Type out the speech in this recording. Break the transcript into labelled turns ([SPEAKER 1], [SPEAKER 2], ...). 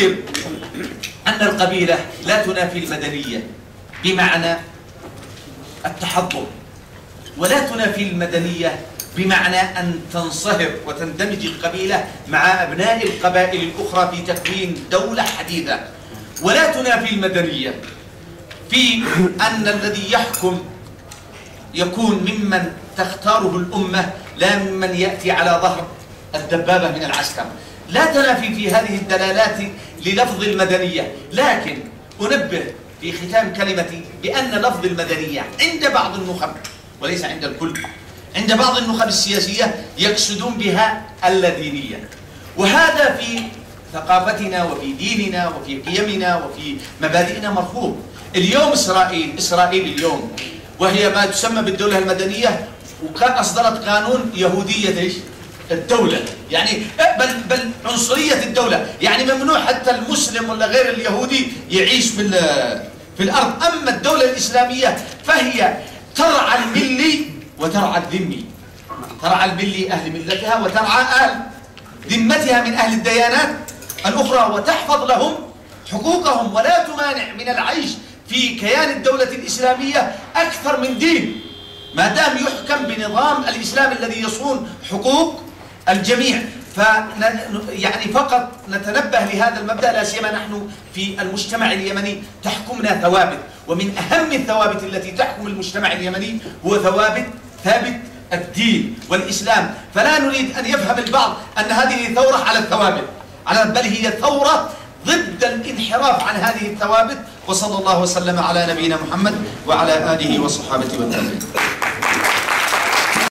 [SPEAKER 1] الأخير أن القبيلة لا تنافي المدنية بمعنى التحضر، ولا تنافي المدنية بمعنى أن تنصهر وتندمج القبيلة مع أبناء القبائل الأخرى في تكوين دولة حديثة، ولا تنافي المدنية في أن الذي يحكم يكون ممن تختاره الأمة لا ممن يأتي على ظهر الدبابة من العسكر. لا تنافي في هذه الدلالات للفظ المدنية، لكن أنبه في ختام كلمتي بأن لفظ المدنية عند بعض النخب وليس عند الكل، عند بعض النخب السياسية يقصدون بها اللادينية، وهذا في ثقافتنا وفي ديننا وفي قيمنا وفي مبادئنا مرفوض. اليوم إسرائيل اليوم وهي ما تسمى بالدولة المدنية، وكان أصدرت قانون يهودية إيش؟ الدولة، يعني بل عنصرية الدولة، يعني ممنوع حتى المسلم ولا غير اليهودي يعيش في الأرض. أما الدولة الإسلامية فهي ترعى الملي وترعى الذمي، ترعى الملي أهل ملتها وترعى أهل ذمتها من أهل الديانات الأخرى، وتحفظ لهم حقوقهم، ولا تمانع من العيش في كيان الدولة الإسلامية أكثر من دين، ما دام يحكم بنظام الإسلام الذي يصون حقوق الجميع. يعني فقط نتنبه لهذا المبدأ، لا سيما نحن في المجتمع اليمني تحكمنا ثوابت، ومن أهم الثوابت التي تحكم المجتمع اليمني هو ثابت الدين والإسلام. فلا نريد أن يفهم البعض أن هذه ثورة على الثوابت، بل هي ثورة ضد الانحراف عن هذه الثوابت. وصلى الله وسلم على نبينا محمد وعلى آله وصحابته والتابعين.